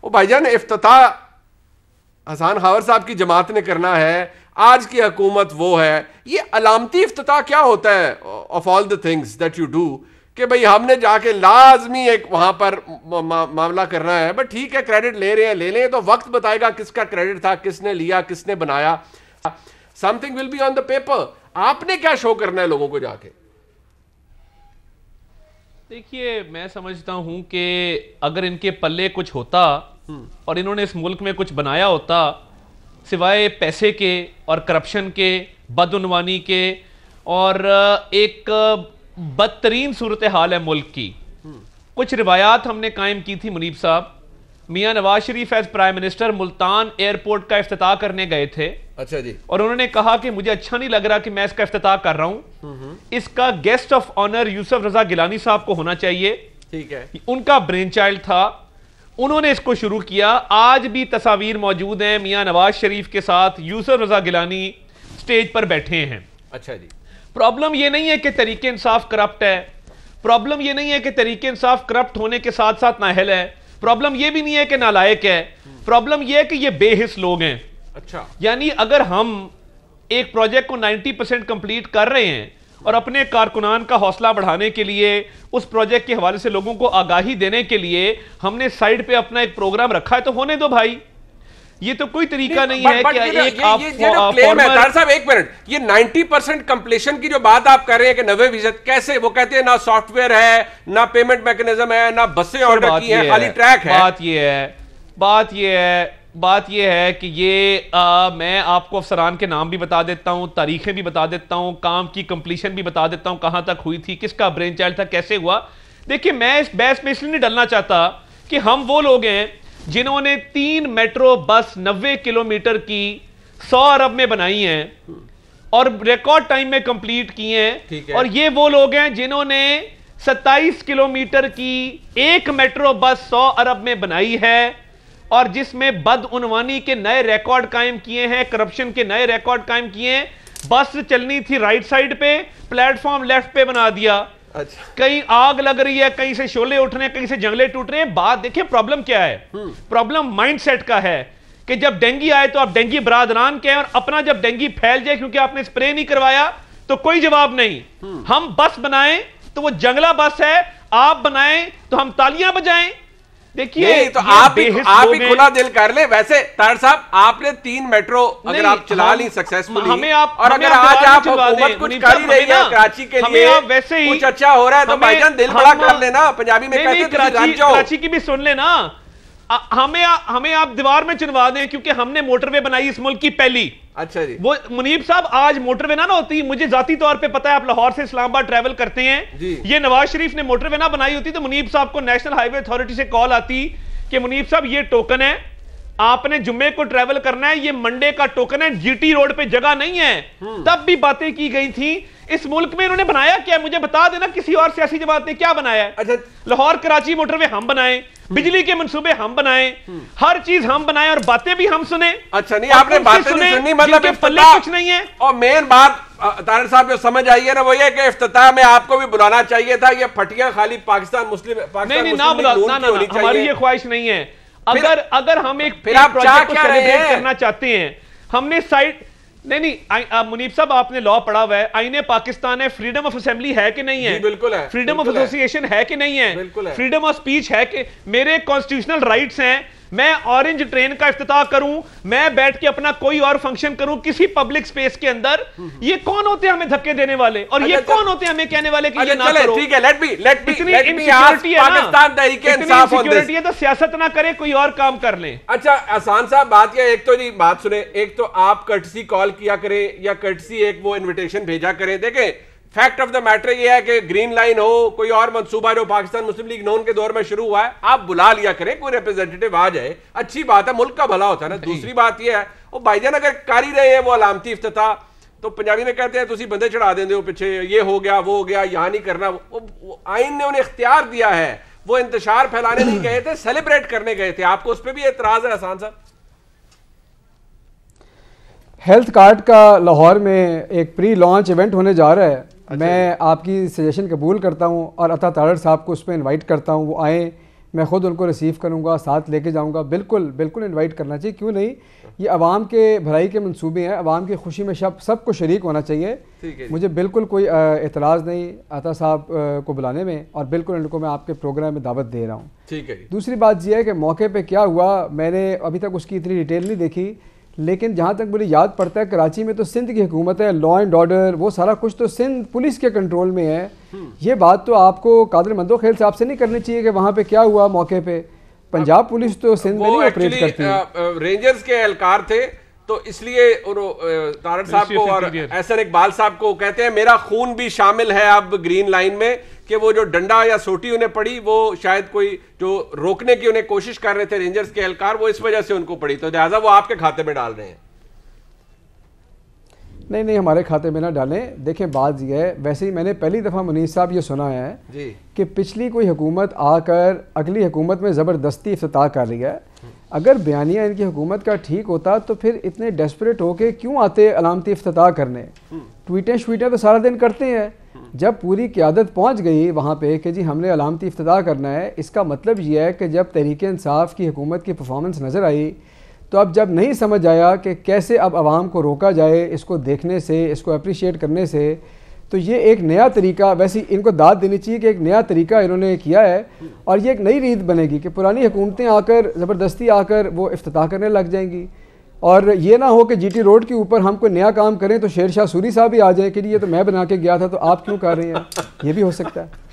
وہ بھائی جان افتتاح حسان خاور صاحب کی جماعت نے کرنا ہے, آج کی حکومت وہ ہے. یہ علامتی افتتاح کیا ہوتا ہے of all the things that you do, کہ بھئی ہم نے جا کے لازمی ایک وہاں پر معاملہ کرنا ہے, بٹ ٹھیک ہے کریڈٹ لے رہے ہیں, لے لیں, تو وقت بتائے گا کس کا کریڈٹ تھا, کس نے لیا, کس نے بنایا. Something will be on the paper. آپ نے کیا شو کرنا ہے لوگوں کو جا کے؟ دیکھیے میں سمجھتا ہوں کہ اگر ان کے پلے کچھ ہوتا اور انہوں نے اس ملک میں کچھ بنایا ہوتا سوائے پیسے کے اور کرپشن کے, بدعنوانی کے, اور ایک بدترین صورتحال ہے ملک کی. کچھ روایات ہم نے قائم کی تھی. منیب صاحب, Mian Nawaz Sharif as prime minister Multan airport کا افتتاح کرنے گئے تھے. اچھا جی. اور انہوں نے کہا کہ مجھے اچھا نہیں لگ رہا کہ میں اس کا افتتاح کر رہا ہوں, اس کا گیسٹ آف آنر یوسف رضا گیلانی صاحب کو ہونا چاہیے. ٹھیک ہے, ان کا برین چائلڈ تھا, انہوں نے اس کو شروع کیا. آج بھی تصاویر موجود ہیں میاں نواز شریف کے ساتھ یوسف رضا گیلانی سٹیج پر بیٹھے ہیں. اچھا جی. پرابلم یہ نہیں ہے کہ تحریک انصاف کرپٹ ہے, پرابلم یہ نہیں ہے کہ تحریک انصاف کرپٹ ہونے کے ساتھ ساتھ نااہل ہے, پرابلم یہ بھی نہیں ہے کہ نالائق ہے, پرابلم یہ ہے کہ یہ بے حس لوگ ہیں. اچھا, یعنی اگر ہم ایک پروجیکٹ کو 90% کمپلیٹ کر رہے ہیں اور اپنے کارکنان کا حوصلہ بڑھانے کے لیے, اس پروجیکٹ کے حوالے سے لوگوں کو آگاہی دینے کے لیے ہم نے سائیڈ پہ اپنا ایک پروگرام رکھا ہے, تو ہونے دو بھائی. یہ تو کوئی طریقہ نہیں ہے کہ ایک آپ کلیم ہے. طاہر صاحب ایک منٹ, یہ 90% کمپلیشن کی جو بات آپ کر رہے ہیں کہ 90%, کیسے؟ وہ کہتے ہیں نہ سافٹ ویئر ہے, نہ پیمنٹ میکنزم ہے, نہ بسیں آرڈر کی ہیں, خالی ٹریک ہے. بات یہ ہے کہ یہ میں آپ کو افسران کے نام بھی بتا دیتا ہوں, تاریخیں بھی بتا دیتا ہوں, کام کی کمپلیشن بھی بتا دیتا ہوں, کہاں تک ہوئی تھی, کس کا برین چائلڈ تھا, کیسے ہوا. دیکھیں میں اس بحث میں اس لیے نہیں ڈلنا چاہتا کہ ہم وہ لوگ ہیں جنہوں نے 3 میٹرو بس 90 کلومیٹر کی 100 ارب میں بنائی ہیں اور ریکارڈ ٹائم میں کمپلیٹ کی ہیں, اور یہ وہ لوگ ہیں جنہوں نے 27 کلومیٹر کی ایک میٹرو بس 100 ارب میں بنائی ہے, اور جس میں بدعنوانی کے نئے ریکارڈ قائم کیے ہیں, کرپشن کے نئے ریکارڈ قائم کیے ہیں. بس چلنی تھی رائٹ سائڈ پہ, پلیٹ فارم لیفٹ پہ بنا دیا. کہیں آگ لگ رہی ہے, کہیں سے شعلے اٹھ رہے ہیں, کہیں سے جنگلے ٹوٹ رہے ہیں. بات دیکھیں پرابلم کیا ہے, پرابلم مائنڈ سیٹ کا ہے کہ جب ڈینگی آئے تو آپ ڈینگی برادران کے ہیں, اور اپنا جب ڈینگی پھیل جائے کیونکہ آپ نے سپرے نہیں کروایا تو کوئی جواب نہیں. ہم بس بنائیں تو وہ جنگلہ بس ہے, آپ بنائیں تو ہم تالیاں بجائیں. دیکھیے تو آپ بھی کھلا دل کر لیں. ویسے طاہر صاحب آپ نے 3 میٹرو اگر آپ چلا لیں سکسیسفلی, اور اگر آج آپ حکومت کچھ کر ہی رہی ہے کراچی کے لیے, کچھ اچھا ہو رہا ہے, تو بھائی جان دل بڑا کر لینا. پنجابی میں کہتے ہیں کراچی کی بھی سن لینا, ہمیں آپ دیوار میں چنوا دیں کیونکہ ہم نے موٹر وے بنائی اس ملک کی پہلی. اچھا جی. وہ منیب صاحب آج موٹر وے نہ ہوتی, مجھے ذاتی طور پہ پتا ہے آپ لاہور سے اسلام آباد ٹریول کرتے ہیں, یہ نواز شریف نے موٹر وے نہ بنائی ہوتی تو منیب صاحب کو نیشنل ہائی وے اتھارٹی سے کال آتی کہ منیب صاحب یہ ٹوکن ہے, آپ نے جمعے کو ٹریول کرنا ہے, یہ منڈے کا ٹوکن ہے, جی ٹی روڈ پہ جگہ نہیں ہے. تب بھی باتیں کی گئی تھیں. اس ملک میں انہوں نے بنایا کیا, مجھے بتا دینا کسی اور سیاسی جماعت نے کیا بنایا ہے. لاہور کراچی موٹر وے ہم بنائیں, بجلی کے منصوبے ہم بنائیں, ہر چیز ہم بنائیں, اور باتیں بھی ہم سنیں. اچھا نہیں, آپ نے باتیں نہیں سننی, مطلب پلے کچھ نہیں ہے. اور مین بات طاہر صاحب جو سمجھ آئی ہے نا, وہ یہ کہ افتتاح میں آپ کو بھی بلانا چاہیے تھا. یہ پھٹیاں خالی پاکستان مسلم ہماری یہ خواہش نہیں ہے. اگر ہم ایک پروجیکٹ کو سیلیبریٹ کرنا چاہتے ہیں, ہم نے سائٹ نہیں, منیب صاحب آپ نے لا پڑھا ہوا ہے, آئین پاکستان ہے, فریڈم آف اسمبلی ہے کہ نہیں ہے, بالکل ہے, فریڈم آف ایسوسی ایشن ہے کہ نہیں ہے, فریڈم آف سپیچ ہے کہ, میرے کانسٹیٹیوشنل رائٹس ہیں. میں اورنج ٹرین کا افتتاح کروں, میں بیٹھ کے اپنا کوئی اور فنکشن کروں کسی پبلک سپیس کے اندر, یہ کون ہوتے ہیں ہمیں دھکے دینے والے, اور یہ کون ہوتے ہیں ہمیں کہنے والے کہ یہ نہ کرو. ٹھیک ہے, لیٹ اتنی انسیکیورٹی ہے نا, اتنی انسیکیورٹی ہے تو سیاست نہ کرے, کوئی اور کام کر لیں. اچھا احسان صاحب بات کیا, ایک تو جی بات سنیں, ایک تو آپ کرٹسی کال کیا کریں یا کرٹسی ایک وہ انویٹیشن بھیجا کریں. دیکھیں فیکٹ آف دا میٹر یہ ہے کہ گرین لائن ہو, کوئی اور منصوبہ جو پاکستان مسلم لیگ نون کے دور میں شروع ہوا ہے, آپ بلا لیا کریں, کوئی ریپرزینٹیٹیو آ جائے, اچھی بات ہے, ملک کا بھلا ہوتا ہے نا. دوسری بات یہ ہے, وہ بھائی جان اگر کر ہی رہے ہیں وہ علامتی افتتاح, تو پنجابی میں کہتے ہیں تسی بندے چڑھا دیں دے پیچھے, یہ ہو گیا وہ ہو گیا, یہاں نہیں کرنا. آئین نے انہیں اختیار دیا ہے, وہ انتشار پھیلانے نہیں گئے تھے, سیلیبریٹ کرنے گئے تھے. آپ کو اس پہ بھی اعتراض ہے احسان صاحب؟ ہیلتھ کارڈ کا لاہور میں ایک پری لانچ ایونٹ ہونے جا رہا ہے. میں آپ کی سجیشن قبول کرتا ہوں اور عطا طاہر صاحب کو اس پہ انوائٹ کرتا ہوں, وہ آئیں. میں خود ان کو ریسیو کروں گا, ساتھ لے کے جاؤں گا. بالکل بالکل انوائٹ کرنا چاہیے, کیوں نہیں. یہ عوام کے بھلائی کے منصوبے ہیں, عوام کی خوشی میں سب کو شریک ہونا چاہیے. مجھے بالکل کوئی اعتراض نہیں عطا صاحب کو بلانے میں, اور بالکل ان کو میں آپ کے پروگرام میں دعوت دے رہا ہوں. ٹھیک ہے. دوسری بات یہ ہے کہ موقع پہ کیا ہوا, میں نے ابھی تک اس کی اتنی ڈیٹیل نہیں دیکھی, لیکن جہاں تک مجھے یاد پڑتا ہے کراچی میں تو سندھ کی حکومت ہے, لا اینڈ آرڈر وہ سارا کچھ تو سندھ پولیس کے کنٹرول میں ہے. یہ بات تو آپ کو قادر مندوخیل صاحب سے نہیں کرنی چاہیے کہ وہاں پہ کیا ہوا موقع پہ. پنجاب پولیس تو سندھ میں نہیں آپریٹ کرتی. رینجرز کے اہلکار تھے تو اس لیے طارق صاحب کو اور احسن اقبال صاحب کو کہتے ہیں میرا خون بھی شامل ہے اب گرین لائن میں, کہ وہ جو ڈنڈا یا سوٹی انہیں پڑی وہ شاید کوئی جو روکنے کی انہیں کوشش کر رہے تھے رینجرز کے اہلکار, وہ اس وجہ سے ان کو پڑی, تو لہٰذا وہ آپ کے کھاتے میں ڈال رہے ہیں. نہیں ہمارے کھاتے میں نہ ڈالیں. دیکھیں بات یہ ہے, ویسے ہی میں نے پہلی دفعہ منیز صاحب یہ سنا ہے کہ پچھلی کوئی حکومت آ کر اگلی حکومت میں زبردستی افتتاح کر رہی ہے. اگر بیانیہ ان کی حکومت کا ٹھیک ہوتا تو پھر اتنے ڈیسپریٹ ہو کے کیوں آتے علامتی افتتاح کرنے. ٹویٹیں تو سارا دن کرتے ہیں. جب پوری قیادت پہنچ گئی وہاں پہ کہ جی ہم نے علامتی افتتاح کرنا ہے, اس کا مطلب یہ ہے کہ جب تحریک انصاف کی حکومت کی پرفارمنس نظر آئی تو اب جب نہیں سمجھ آیا کہ کیسے اب عوام کو روکا جائے اس کو دیکھنے سے, اس کو اپریشیٹ کرنے سے, تو یہ ایک نیا طریقہ, ویسے ان کو داد دینی چاہیے کہ ایک نیا طریقہ انہوں نے کیا ہے, اور یہ ایک نئی ریت بنے گی کہ پرانی حکومتیں آ کر زبردستی آ کر وہ افتتاح کرنے لگ جائیں گی. اور یہ نہ ہو کہ جی ٹی روڈ کے اوپر ہم کوئی نیا کام کریں تو شیر شاہ سوری صاحب ہی آ جائیں کہ یہ تو میں بنا کے گیا تھا تو آپ کیوں کر رہے ہیں, یہ بھی ہو سکتا ہے.